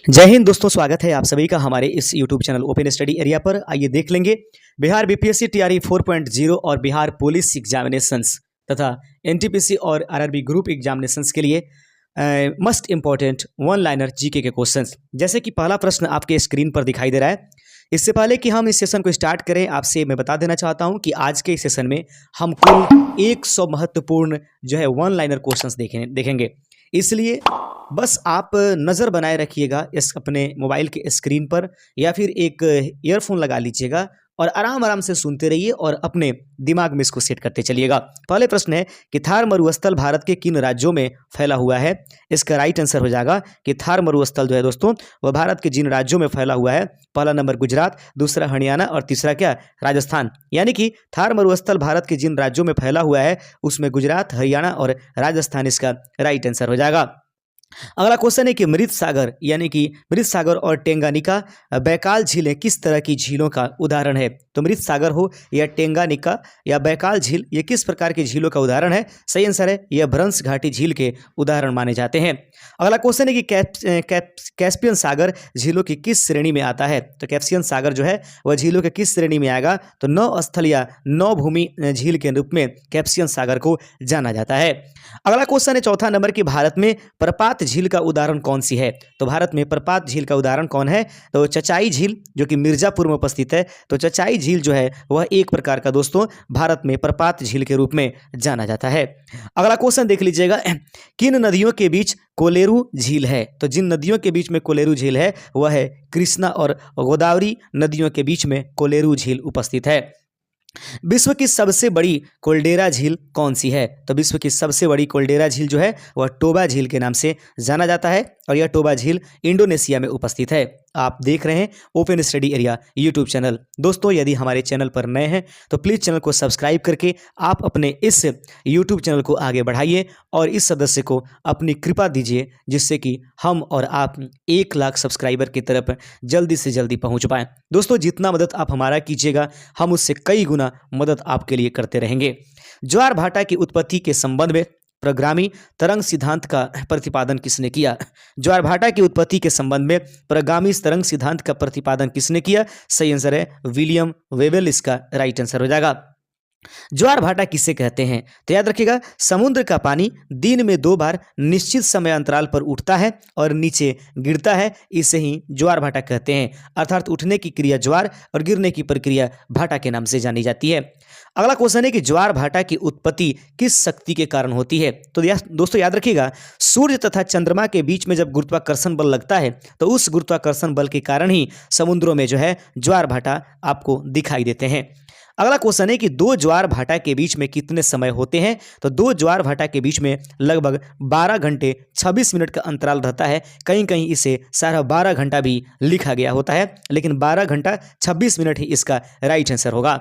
जय हिंद दोस्तों, स्वागत है आप सभी का हमारे इस YouTube channel open study area पर। आइए देख लेंगे बिहार बीपीएससी टीआरई 4.0 और बिहार पुलिस एग्जामिनेशंस तथा एनटीपीसी और आरआरबी ग्रुप एग्जामिनेशंस के लिए must important one liner GK के क्वेश्चंस। जैसे कि पहला प्रश्न आपके स्क्रीन पर दिखाई दे रहा है। इससे पहले कि हम इस सेशन को स्टार्ट करें, आपसे मैं बता देना चाहता हूं कि आज के इस सेशन में हम कुल 100 महत्वपूर्ण जो है वन लाइनर क्वेश्चंस देखेंगे। इसलिए बस आप नज़र बनाए रखिएगा इस अपने मोबाइल के स्क्रीन पर, या फिर एक ईयरफोन लगा लीजिएगा और आराम आराम से सुनते रहिए और अपने दिमाग में इसको सेट करते चलिएगा। पहले प्रश्न है कि थार मरुस्थल भारत के किन राज्यों में फैला हुआ है। इसका राइट आंसर हो जाएगा कि थार मरुस्थल जो है दोस्तों वह भारत के जिन राज्यों में फैला हुआ है, पहला नंबर गुजरात, दूसरा हरियाणा और तीसरा क्या, राजस्थान। यानी कि थार मरुस्थल भारत के जिन राज्यों में फैला हुआ है उसमें गुजरात, हरियाणा और राजस्थान इसका राइट आंसर हो जाएगा। अगला क्वेश्चन है कि मृत सागर यानी कि मृत सागर और टेंगानिका बैकाल झीलें किस तरह की झीलों का उदाहरण है। तो मृत सागर हो या टेंगानिका या बैकाल झील, ये किस प्रकार की झीलों का उदाहरण है। सही आंसर है यह भ्रंश घाटी झील के उदाहरण माने जाते हैं। अगला क्वेश्चन है कि कैस्पियन सागर झीलों की किस श्रेणी में आता है। तो कैस्पियन सागर जो है वह झीलों के किस श्रेणी में आएगा। तो नौ स्थल या नौ भूमि झील के रूप में कैस्पियन सागर को जाना जाता है। अगला क्वेश्चन है चौथा नंबर की भारत में प्रपात झील का उदाहरण कौन सी है। तो भारत में प्रपात झील का उदाहरण कौन है। तो चचाई झील जो कि मिर्जापुर में उपस्थित है। तो चचाई झील जो है वह एक प्रकार का दोस्तों भारत में प्रपात झील के रूप में जाना जाता है। अगला क्वेश्चन देख लीजिएगा, किन नदियों के बीच कोलेरू झील है। तो जिन नदियों के बीच में कोलेरू झील है वह है कृष्णा और गोदावरी नदियों के बीच में कोलेरू झील उपस्थित है। विश्व की सबसे बड़ी कोल्डेरा झील कौन सी है। तो विश्व की सबसे बड़ी कोल्डेरा झील जो है वह टोबा झील के नाम से जाना जाता है और यह टोबा झील इंडोनेशिया में उपस्थित है। आप देख रहे हैं open study area YouTube channel. दोस्तों यदि हमारे चैनल पर नए हैं तो प्लीज़ चैनल को सब्सक्राइब करके आप अपने इस यूट्यूब चैनल को आगे बढ़ाइए और इस सदस्य को अपनी कृपा दीजिए, जिससे कि हम और आप 1 लाख सब्सक्राइबर की तरफ जल्दी से जल्दी पहुंच पाएँ। दोस्तों जितना मदद आप हमारा कीजिएगा हम उससे कई गुना मदद आपके लिए करते रहेंगे। ज्वार भाटा की उत्पत्ति के संबंध में प्रगामी तरंग सिद्धांत का प्रतिपादन किसने किया। ज्वार भाटा की उत्पत्ति के संबंध में प्रगामी तरंग सिद्धांत का प्रतिपादन किसने किया। सही आंसर है विलियम वेबल, इसका राइट आंसर हो जाएगा। ज्वार भाटा किसे कहते हैं। तो याद रखिएगा, समुद्र का पानी दिन में 2 बार निश्चित समय अंतराल पर उठता है और नीचे गिरता है, इसे ही ज्वार भाटा कहते हैं। अर्थात उठने की क्रिया ज्वार और गिरने की प्रक्रिया भाटा के नाम से जानी जाती है। अगला क्वेश्चन है कि ज्वार भाटा की उत्पत्ति किस शक्ति के कारण होती है। तो दोस्तों याद रखिएगा, सूर्य तथा चंद्रमा के बीच में जब गुरुत्वाकर्षण बल लगता है तो उस गुरुत्वाकर्षण बल के कारण ही समुद्रों में जो है ज्वार भाटा आपको दिखाई देते हैं। अगला क्वेश्चन है कि 2 ज्वार भाटा के बीच में कितने समय होते हैं। तो 2 ज्वार भाटा के बीच में लगभग 12 घंटे 26 मिनट का अंतराल रहता है। कहीं कहीं इसे 12.5 घंटा भी लिखा गया होता है, लेकिन 12 घंटा 26 मिनट ही इसका राइट आंसर होगा।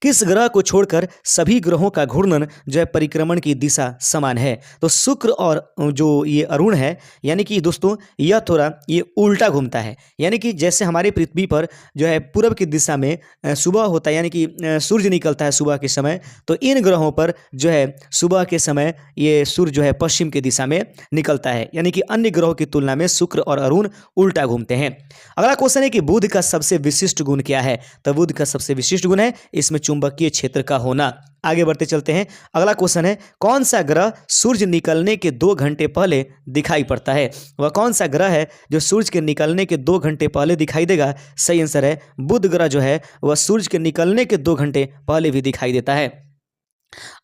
किस ग्रह को छोड़कर सभी ग्रहों का घूर्णन जो है परिक्रमण की दिशा समान है। तो शुक्र और जो ये अरुण है, यानी कि दोस्तों यह थोड़ा ये उल्टा घूमता है। यानी कि जैसे हमारे पृथ्वी पर जो है पूर्व की दिशा में सुबह होता है, यानी कि सूर्य निकलता है सुबह के समय, तो इन ग्रहों पर जो है सुबह के समय ये सूर्य जो है पश्चिम की दिशा में निकलता है। यानी कि अन्य ग्रहों की तुलना में शुक्र और अरुण उल्टा घूमते हैं। अगला क्वेश्चन है कि बुध का सबसे विशिष्ट गुण क्या है। तो बुध का सबसे विशिष्ट गुण है इसमें चुंबकीय क्षेत्र का होना। आगे बढ़ते चलते हैं। अगला क्वेश्चन है, कौन सा ग्रह सूर्य निकलने के 2 घंटे पहले दिखाई पड़ता है। वह कौन सा ग्रह है जो सूर्य के निकलने के 2 घंटे पहले दिखाई देगा। सही आंसर है बुध ग्रह जो है वह सूर्य के निकलने के 2 घंटे पहले भी दिखाई देता है।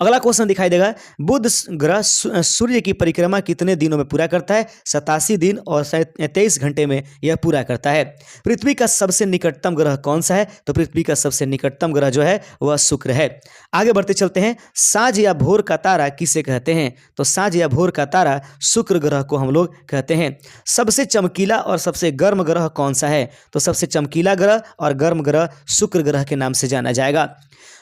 अगला क्वेश्चन दिखाई देगा, बुध ग्रह सूर्य की परिक्रमा कितने दिनों में पूरा करता है। 87 दिन और 23 घंटे में यह पूरा करता है। पृथ्वी का सबसे निकटतम ग्रह कौन सा है। तो पृथ्वी का सबसे निकटतम ग्रह जो है वह शुक्र है। आगे बढ़ते चलते हैं, साँझ या भोर का तारा किसे कहते हैं। तो साँझ या भोर का तारा शुक्र ग्रह को हम लोग कहते हैं। सबसे चमकीला और सबसे गर्म ग्रह कौन सा है। तो सबसे चमकीला ग्रह और गर्म ग्रह शुक्र ग्रह के नाम से जाना जाएगा।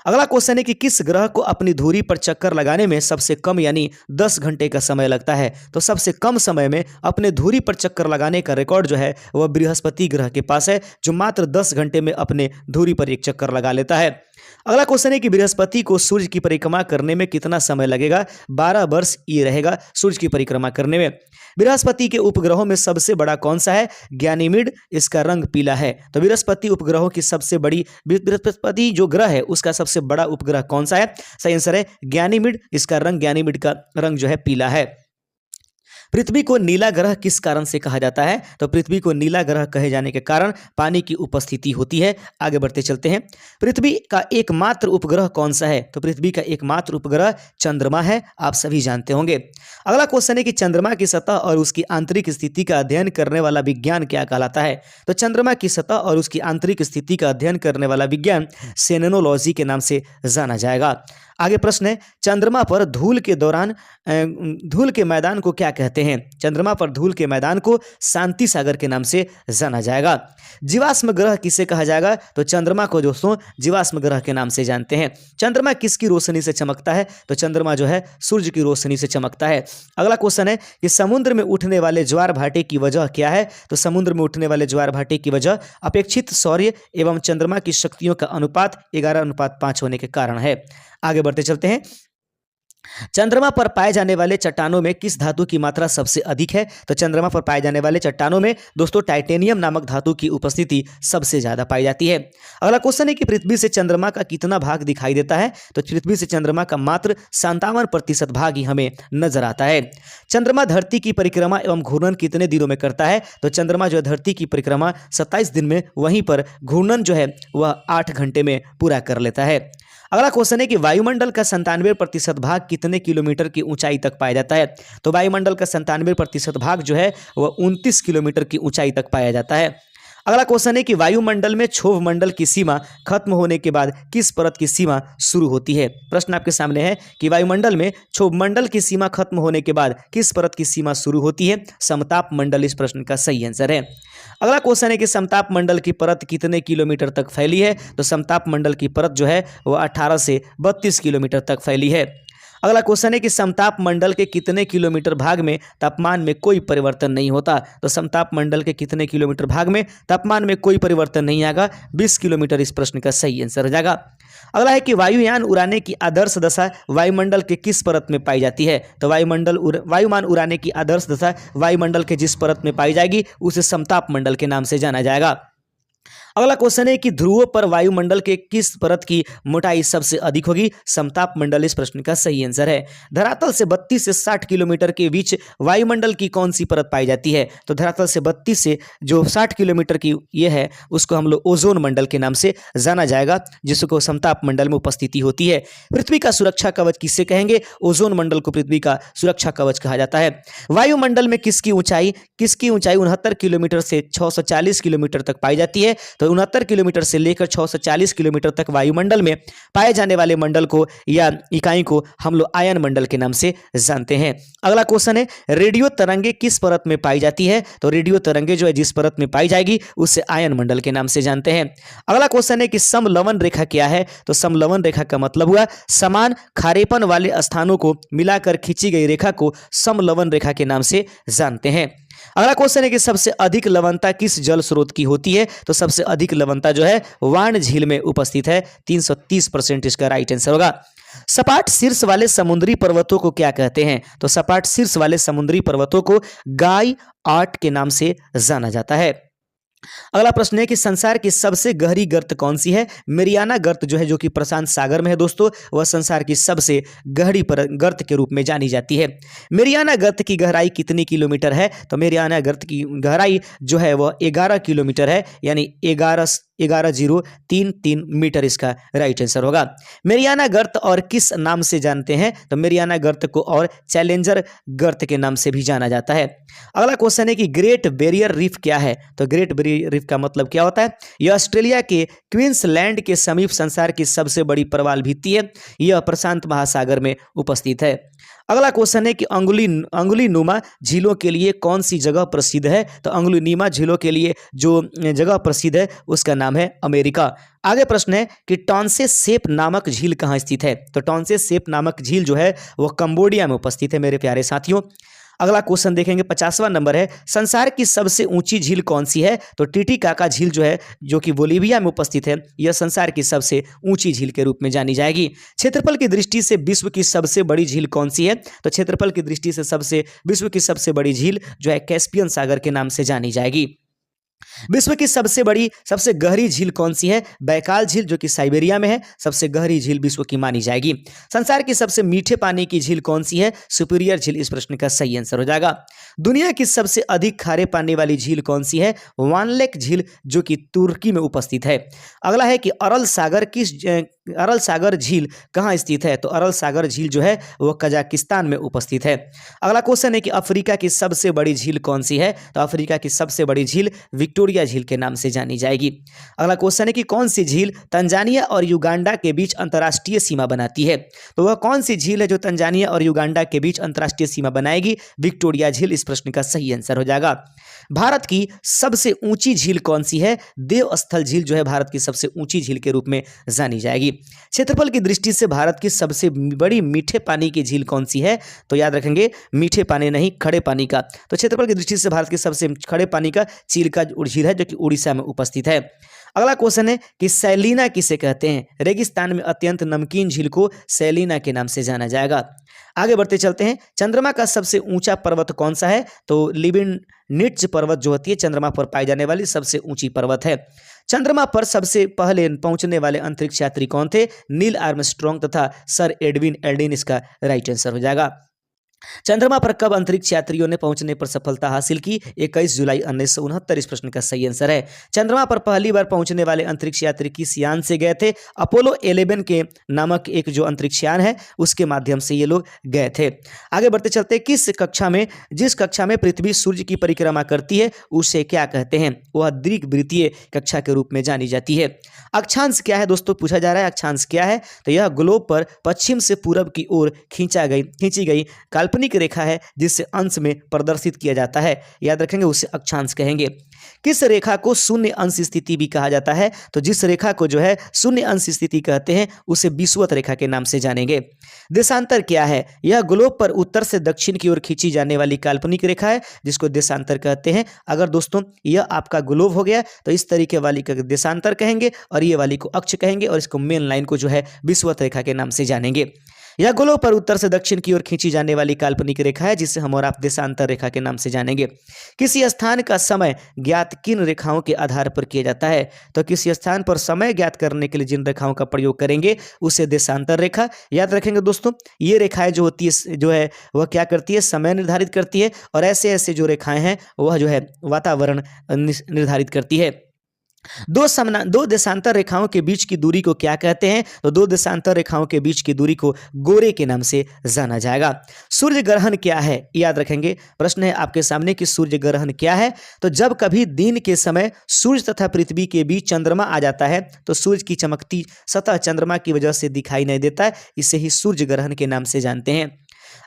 अगला क्वेश्चन है कि किस ग्रह को अपनी धुरी पर चक्कर लगाने में सबसे कम यानी 10 घंटे का समय लगता है। तो सबसे कम समय में अपने धुरी पर चक्कर लगाने का रिकॉर्ड जो है वह बृहस्पति ग्रह के पास है, जो मात्र 10 घंटे में अपने धुरी पर एक चक्कर लगा लेता है। अगला क्वेश्चन है कि बृहस्पति को सूर्य की परिक्रमा करने में कितना समय लगेगा? 12 वर्ष ये रहेगा सूर्य की परिक्रमा करने में। बृहस्पति के उपग्रहों में सबसे बड़ा कौन सा है? गैनीमीड, इसका रंग पीला है। तो बृहस्पति उपग्रहों की सबसे बड़ी, बृहस्पति जो ग्रह है उसका सबसे बड़ा उपग्रह कौन सा है? सही आंसर है गैनीमीड, इसका रंग, गैनीमीड का रंग जो है पीला है। पृथ्वी को नीला ग्रह किस कारण से कहा जाता है? तो पृथ्वी को नीला ग्रह कहे जाने के कारण पानी की उपस्थिति होती है। आगे बढ़ते चलते हैं। पृथ्वी का एकमात्र उपग्रह कौन सा है? तो पृथ्वी का एकमात्र उपग्रह चंद्रमा है, आप सभी जानते होंगे। अगला क्वेश्चन है कि चंद्रमा की सतह और उसकी आंतरिक स्थिति का अध्ययन करने वाला विज्ञान क्या कहलाता है? तो चंद्रमा की सतह और उसकी आंतरिक स्थिति का अध्ययन करने वाला विज्ञान सेलेनोलॉजी के नाम से जाना जाएगा। आगे प्रश्न है, चंद्रमा पर धूल के दौरान धूल के मैदान को क्या कहते हैं? चंद्रमा पर धूल के मैदान को शांति सागर के नाम से जाना जाएगा। जीवाश्म ग्रह किसे कहा जाएगा? तो चंद्रमा को दोस्तों जीवाश्म ग्रह के नाम से जानते हैं। चंद्रमा किसकी रोशनी से चमकता है? तो चंद्रमा जो है सूर्य की रोशनी से चमकता है। अगला क्वेश्चन है कि समुद्र में उठने वाले ज्वार भाटे की वजह क्या है? तो समुद्र में उठने वाले ज्वार भाटे की वजह अपेक्षित सौर्य एवं चंद्रमा की शक्तियों का अनुपात 11:5 होने के कारण है। आगे बढ़ते चलते हैं। चंद्रमा पर पाए जाने वाले चट्टानों में किस धातु की मात्रा सबसे अधिक है? तो चंद्रमा पर पाए जाने वाले चट्टानों में दोस्तों टाइटेनियम नामक धातु की उपस्थिति सबसे ज्यादा पाई जाती है। अगला क्वेश्चन है कि पृथ्वी से चंद्रमा का कितना भाग दिखाई देता है? तो पृथ्वी से चंद्रमा का मात्र 57% भाग ही हमें नजर आता है। चंद्रमा धरती की परिक्रमा एवं घूर्णन कितने दिनों में करता है? तो चंद्रमा जो है धरती की परिक्रमा 27 दिन में, वहीं पर घूर्णन जो है वह 8 घंटे में पूरा कर लेता है। अगला क्वेश्चन है कि वायुमंडल का 97% भाग कितने किलोमीटर की ऊंचाई तक पाया जाता है? तो वायुमंडल का 97% भाग जो है वह 29 किलोमीटर की ऊंचाई तक पाया जाता है। अगला क्वेश्चन है कि वायुमंडल में क्षोभ मंडल की सीमा खत्म होने के बाद किस परत की सीमा शुरू होती है? प्रश्न आपके सामने है कि वायुमंडल में क्षोभ मंडल की सीमा खत्म होने के बाद किस परत की सीमा शुरू होती है? समताप मंडल इस प्रश्न का सही आंसर है। अगला क्वेश्चन है कि समताप मंडल की परत कितने किलोमीटर तक फैली है? तो समताप मंडल की परत जो है वह 18 से 32 किलोमीटर तक फैली है। अगला क्वेश्चन है कि समताप मंडल के कितने किलोमीटर भाग में तापमान में कोई परिवर्तन नहीं होता? तो समताप मंडल के कितने किलोमीटर भाग में तापमान में कोई परिवर्तन नहीं आएगा? 20 किलोमीटर इस प्रश्न का सही आंसर हो जाएगा। अगला है कि वायुयान उड़ाने की आदर्श दशा वायुमंडल के किस परत में पाई जाती है? तो वायुमान उड़ाने की आदर्श दशा वायुमंडल के जिस परत में पाई जाएगी उसे समताप मंडल के नाम से जाना जाएगा। अगला क्वेश्चन है कि ध्रुवों पर वायुमंडल के किस परत की मोटाई सबसे अधिक होगी? समताप मंडल इस प्रश्न का सही आंसर है। धरातल से 32 से 60 किलोमीटर के बीच वायुमंडल की कौन सी परत पाई जाती है? तो धरातल से 32 से जो 60 किलोमीटर की ये है उसको हम लोग ओजोन मंडल के नाम से जाना जाएगा, जिसको समताप मंडल में उपस्थिति होती है। पृथ्वी का सुरक्षा कवच किससे कहेंगे? ओजोन मंडल को पृथ्वी का सुरक्षा कवच कहा जाता है। वायुमंडल में किसकी ऊंचाई 69 किलोमीटर से 640 किलोमीटर तक पाई जाती है? तो 69 किलोमीटर से लेकर 640 किलोमीटर तक वायुमंडल में पाए जाने वाले मंडल को या इकाई को हम लोग आयन मंडल के नाम से जानते हैं। अगला क्वेश्चन है रेडियो तरंगे किस परत में पाई जाती है? तो रेडियो तरंगे जो है जिस परत में पाई जाएगी उसे आयन मंडल के नाम से जानते हैं। अगला क्वेश्चन है कि समलवन रेखा क्या है? तो समलवन रेखा का मतलब हुआ समान खारेपन वाले स्थानों को मिलाकर खींची गई रेखा को समलवन रेखा के नाम से जानते हैं। अगला क्वेश्चन है कि सबसे अधिक लवणता किस जल स्रोत की होती है? तो सबसे अधिक लवणता जो है वाण झील में उपस्थित है, 330% इसका राइट आंसर होगा। सपाट शीर्ष वाले समुद्री पर्वतों को क्या कहते हैं? तो सपाट शीर्ष वाले समुद्री पर्वतों को गाई आर्ट के नाम से जाना जाता है। अगला प्रश्न है कि संसार की सबसे गहरी गर्त कौन सी है? मेरियाना गर्त जो है जो कि प्रशांत सागर में है दोस्तों, वह संसार की सबसे गहरी गर्त के रूप में जानी जाती है। मेरियाना गर्त की गहराई कितनी किलोमीटर है? तो मेरियाना गर्त की गहराई जो है वह 11 किलोमीटर है, यानी 11,033 मीटर इसका राइट आंसर होगा। मेरियाना गर्त और किस नाम से जानते हैं? तो मेरियाना गर्त को और चैलेंजर गर्त के नाम से भी जाना जाता है। अगला क्वेश्चन है कि ग्रेट बैरियर रीफ क्या है? तो ग्रेट बैरियर रीफ का मतलब क्या होता है? यह ऑस्ट्रेलिया के क्वींसलैंड के समीप संसार की सबसे बड़ी प्रवाल भित्ति है। यह प्रशांत महासागर में उपस्थित है। अगला क्वेश्चन है कि अंगुली नुमा झीलों के लिए कौन सी जगह प्रसिद्ध है? तो अंगुली नुमा झीलों के लिए जो जगह प्रसिद्ध है उसका नाम है अमेरिका। आगे प्रश्न है कि टॉन्से सेप नामक झील कहाँ स्थित है? तो टॉन्से सेप नामक झील जो है वह कंबोडिया में उपस्थित है मेरे प्यारे साथियों। अगला क्वेश्चन देखेंगे 50वां नंबर है, संसार की सबसे ऊंची झील कौन सी है? तो टिटिकाका झील जो है, जो कि बोलिविया में उपस्थित है, यह संसार की सबसे ऊंची झील के रूप में जानी जाएगी। क्षेत्रफल की दृष्टि से विश्व की सबसे बड़ी झील कौन सी है? तो क्षेत्रफल की दृष्टि से विश्व की सबसे बड़ी झील जो है कैस्पियन सागर के नाम से जानी जाएगी। विश्व की सबसे गहरी झील कौन सी है? बैकाल झील, जो कि साइबेरिया में है, सबसे गहरी झील विश्व की मानी जाएगी। संसार की सबसे मीठे पानी की झील कौन सी है? सुपीरियर झील इस प्रश्न का सही आंसर हो जाएगा। दुनिया की सबसे अधिक खारे पानी वाली झील कौन सी है? वान लेक झील, जो कि तुर्की में उपस्थित है। अगला है कि अरल सागर झील कहाँ स्थित है? तो अरल सागर झील जो है वह कजाकिस्तान में उपस्थित है। अगला क्वेश्चन है कि अफ्रीका की सबसे बड़ी झील कौन सी है? तो अफ्रीका की सबसे बड़ी झील विक्टोरिया झील के नाम से जानी जाएगी। अगला क्वेश्चन है कि कौन सी झील तंजानिया और युगांडा के बीच अंतर्राष्ट्रीय सीमा बनाती है? तो वह कौन सी झील है जो तंजानिया और युगांडा के बीच अंतर्राष्ट्रीय सीमा बनाएगी? विक्टोरिया झील इस प्रश्न का सही आंसर हो जाएगा। भारत की सबसे ऊंची झील कौन सी है? देवस्थल झील जो है भारत की सबसे ऊंची झील के रूप में जानी जाएगी। क्षेत्रफल की दृष्टि से भारत की सबसे बड़ी मीठे पानी की झील कौन सी है? तो याद रखेंगे मीठे पानी नहीं, खड़े पानी का। तो क्षेत्रफल की दृष्टि से भारत की सबसे खड़े पानी का चिल्का झील है, जो कि उड़ीसा में उपस्थित है। अगला क्वेश्चन है कि सैलीना किसे कहते हैं? रेगिस्तान में अत्यंत नमकीन झील को सैलीना के नाम से जाना जाएगा। आगे बढ़ते चलते हैं, चंद्रमा का सबसे ऊंचा पर्वत कौन सा है? तो लिबिनिट्ज पर्वत जो होती है चंद्रमा पर पाई जाने वाली सबसे ऊंची पर्वत है। चंद्रमा पर सबसे पहले पहुंचने वाले अंतरिक्ष यात्री कौन थे? नील आर्मस्ट्रॉन्ग तथा सर एडविन एल्ड्रिन इसका राइट आंसर हो जाएगा। चंद्रमा पर कब अंतरिक्ष यात्रियों ने पहुंचने पर सफलता हासिल की? 21 जुलाई 1969 इस प्रश्न का सही आंसर है। चंद्रमा पर पहली बार पहुंचने वाले अंतरिक्ष यात्री किस यान से गए थे? अपोलो 11 के नामक एक जो अंतरिक्ष यान है उसके माध्यम से ये लोग गए थे। आगे बढ़ते चलते, जिस कक्षा में पृथ्वी सूर्य की परिक्रमा करती है उसे क्या कहते हैं? वह दीर्घवृत्तीय कक्षा के रूप में जानी जाती है। अक्षांश क्या है दोस्तों, पूछा जा रहा है अक्षांश क्या है? तो यह ग्लोब पर पश्चिम से पूरब की ओर खींची गई काल्पनिक रेखा है जिससे अंश में प्रदर्शित किया जाता है, याद रखेंगे उसे अक्षांश कहेंगे। किस रेखा को शून्य अंश स्थिति भी कहा जाता है? तो जिस रेखा को जो है शून्य अंश स्थिति कहते हैं उसे विषुवत रेखा के नाम से जानेंगे। देशांतर क्या है? यह ग्लोब पर उत्तर से दक्षिण की ओर खींची जाने वाली काल्पनिक रेखा है जिसको देशांतर कहते हैं। अगर दोस्तों यह आपका ग्लोब हो गया तो इस तरीके वाली का देशांतर कहेंगे और ये वाली को अक्ष कहेंगे और इसको मेन लाइन को जो है विषुवत रेखा के नाम से जानेंगे। यह ग्लोब पर उत्तर से दक्षिण की ओर खींची जाने वाली काल्पनिक रेखा है जिसे हम और आप देशांतर रेखा के नाम से जानेंगे। किसी स्थान का समय ज्ञात किन रेखाओं के आधार पर किया जाता है? तो किसी स्थान पर समय ज्ञात करने के लिए जिन रेखाओं का प्रयोग करेंगे उसे देशांतर रेखा याद रखेंगे दोस्तों। ये रेखाएं जो होती है जो है वह क्या करती है? समय निर्धारित करती है और ऐसे ऐसे जो रेखाएं हैं वह जो है वातावरण निर्धारित करती है। दो देशांतर रेखाओं के बीच की दूरी को क्या कहते हैं? तो दो देशांतर रेखाओं के बीच की दूरी को गोरे के नाम से जाना जाएगा। सूर्य ग्रहण क्या है? याद रखेंगे, प्रश्न है आपके सामने कि सूर्य ग्रहण क्या है? तो जब कभी दिन के समय सूर्य तथा पृथ्वी के बीच चंद्रमा आ जाता है तो सूर्य की चमकती सतह चंद्रमा की वजह से दिखाई नहीं देता है, इसे ही सूर्य ग्रहण के नाम से जानते हैं।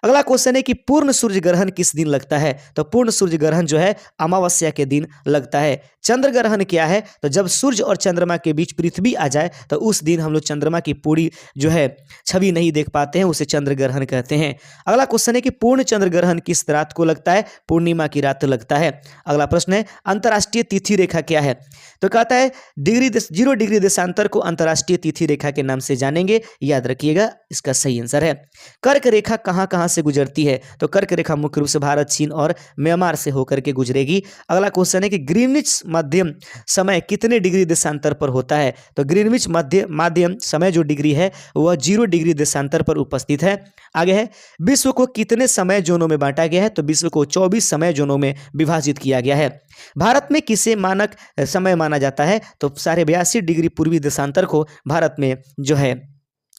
अगला क्वेश्चन है कि पूर्ण सूर्य ग्रहण किस दिन लगता है? तो पूर्ण सूर्य ग्रहण जो है अमावस्या के दिन लगता है। चंद्र ग्रहण क्या है? तो जब सूर्य और चंद्रमा के बीच पृथ्वी आ जाए तो उस दिन हम लोग चंद्रमा की पूरी जो है छवि नहीं देख पाते हैं, उसे चंद्र ग्रहण कहते हैं। अगला क्वेश्चन है कि पूर्ण चंद्र ग्रहण किस रात को लगता है? पूर्णिमा की रात लगता है। अगला प्रश्न है अंतर्राष्ट्रीय तिथि रेखा क्या है? तो कहता है 0 डिग्री देशांतर को अंतर्राष्ट्रीय तिथि रेखा के नाम से जानेंगे, याद रखिएगा इसका सही आंसर है। कर्क रेखा कहां कहां से गुजरती है? तो कर्क रेखा मुख्य रूप से भारत, चीन और म्यांमार से होकर के गुजरेगी। अगला क्वेश्चन है कि ग्रीनविच मध्यम समय कितने डिग्री देशांतर पर होता है? तो ग्रीनविच माध्यम समय जो डिग्री है वह 0 डिग्री देशांतर पर उपस्थित है। आगे है विश्व को कितने समय जोनों में बांटा गया है? तो विश्व को 24 समय जोनों में विभाजित किया गया है। भारत में किसे मानक समय माना जाता है? तो 82.5 डिग्री पूर्वी देशांतर को भारत में जो है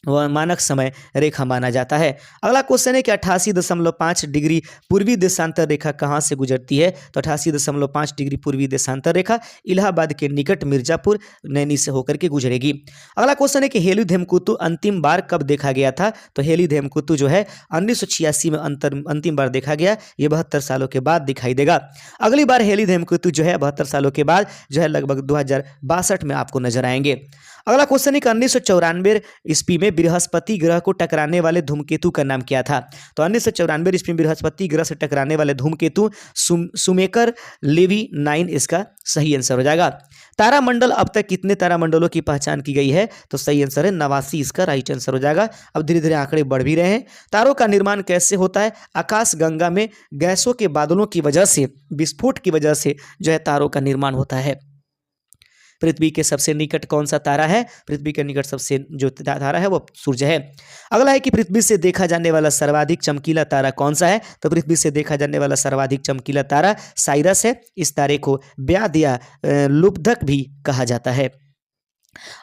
वह मानक समय रेखा माना जाता है। अगला क्वेश्चन है कि 88.5 डिग्री पूर्वी देशांतर रेखा कहाँ से गुजरती है? तो 88.5 डिग्री पूर्वी देशांतर रेखा इलाहाबाद के निकट मिर्जापुर नैनी से होकर के गुजरेगी। अगला क्वेश्चन है कि हेली धेमकुतु अंतिम बार कब देखा गया था? तो हेली धेमकुतु जो है 1986 में अंतिम बार देखा गया, ये 72 सालों के बाद दिखाई देगा। अगली बार हेली धेमकुतु जो है 72 सालों के बाद जो है लगभग 2062 में आपको नजर आएंगे। अगला क्वेश्चन है कि 1994 ईस्वी में में बृहस्पति ग्रह को टकराने वाले धूमकेतु का नाम क्या था? तो 1994 ईस्वी में बृहस्पति ग्रह से टकराने वाले धूमकेतु सुमेकर लेवी 9 इसका सही आंसर हो जाएगा। तारामंडल, अब तक कितने तारामंडलों की पहचान की गई है? तो सही आंसर है 89 इसका राइट आंसर हो जाएगा। अब धीरे धीरे आंकड़े बढ़ भी रहे हैं। तारों का निर्माण कैसे होता है? आकाश गंगा में गैसों के बादलों की वजह से, विस्फोट की वजह से जो है तारों का निर्माण होता है। पृथ्वी के सबसे निकट कौन सा तारा है? पृथ्वी के निकट सबसे जो तारा है वो सूर्य है। अगला है कि पृथ्वी से देखा जाने वाला सर्वाधिक चमकीला तारा कौन सा है? तो पृथ्वी से देखा जाने वाला सर्वाधिक चमकीला तारा साइरस है। इस तारे को ब्याद या लुब्धक भी कहा जाता है।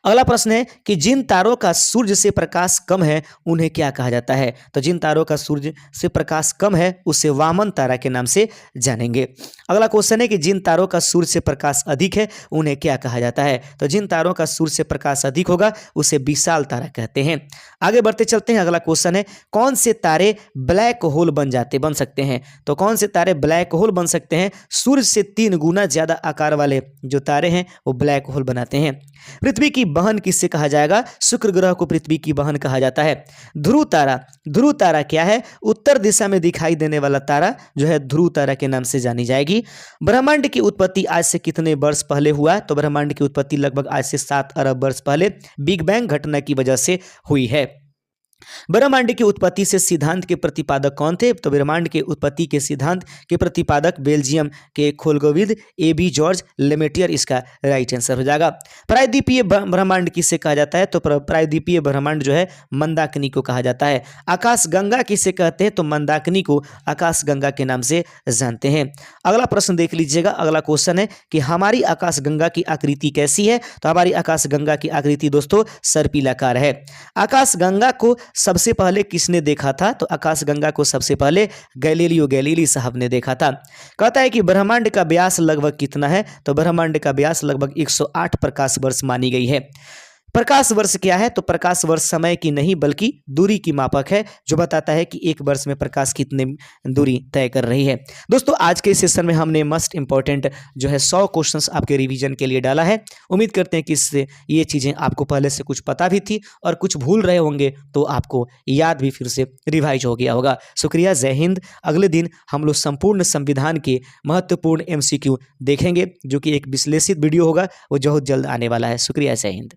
अगला प्रश्न है कि जिन तारों का सूर्य से प्रकाश कम है उन्हें क्या कहा जाता है? तो जिन तारों का सूर्य से प्रकाश कम है उसे वामन तारा के नाम से जानेंगे। अगला क्वेश्चन है कि जिन तारों का सूर्य से प्रकाश अधिक है उन्हें क्या कहा जाता है? तो जिन तारों का सूर्य से प्रकाश अधिक होगा उसे विशाल तारा कहते हैं। आगे बढ़ते चलते हैं। अगला क्वेश्चन है कौन से तारे ब्लैक होल बन सकते हैं? तो कौन से तारे ब्लैक होल बन सकते हैं? सूर्य से 3 गुना ज्यादा आकार वाले जो तारे हैं वो ब्लैक होल बनाते हैं। पृथ्वी की बहन किससे कहा जाएगा? शुक्र ग्रह को पृथ्वी की बहन कहा जाता है। ध्रुव तारा क्या है? उत्तर दिशा में दिखाई देने वाला तारा जो है ध्रुव तारा के नाम से जानी जाएगी। ब्रह्मांड की उत्पत्ति आज से कितने वर्ष पहले हुआ? तो ब्रह्मांड की उत्पत्ति लगभग आज से 7 अरब वर्ष पहले बिग बैंग घटना की वजह से हुई है। ब्रह्मांड की उत्पत्ति से सिद्धांत के प्रतिपादक कौन थे? तो ब्रह्मांड के उत्पत्ति के सिद्धांत के प्रतिपादक बेल्जियम के खोलगोविद ए.बी. जॉर्ज लेमेटियर इसका राइट आंसर हो जाएगा। प्रायद्वीपीय ब्रह्मांड किसे कहा जाता है? तो प्रायद्वीपीय ब्रह्मांड जो है मंदाकिनी को कहा जाता है। आकाश गंगा किसे कहते हैं? तो मंदाकिनी को आकाश गंगा के नाम से जानते हैं। अगला प्रश्न देख लीजिएगा। अगला क्वेश्चन है कि हमारी आकाश गंगा की आकृति कैसी है? तो हमारी आकाश गंगा की आकृति दोस्तों सर्पिलाकार है। आकाश गंगा को सबसे पहले किसने देखा था? तो आकाशगंगा को सबसे पहले गैलीलियो गैलीली साहब ने देखा था। कहता है कि ब्रह्मांड का व्यास लगभग कितना है? तो ब्रह्मांड का व्यास लगभग 108 प्रकाश वर्ष मानी गई है। प्रकाश वर्ष क्या है? तो प्रकाश वर्ष समय की नहीं बल्कि दूरी की मापक है जो बताता है कि एक वर्ष में प्रकाश कितने दूरी तय कर रही है। दोस्तों आज के सेशन में हमने मस्ट इंपॉर्टेंट जो है 100 क्वेश्चंस आपके रिवीजन के लिए डाला है। उम्मीद करते हैं कि इससे ये चीज़ें आपको पहले से कुछ पता भी थी और कुछ भूल रहे होंगे तो आपको याद भी फिर से रिवाइज हो गया होगा। शुक्रिया, जय हिंद। अगले दिन हम लोग संपूर्ण संविधान के महत्वपूर्ण MCQ देखेंगे जो कि एक विश्लेषित वीडियो होगा, वो बहुत जल्द आने वाला है। शुक्रिया, जय हिंद।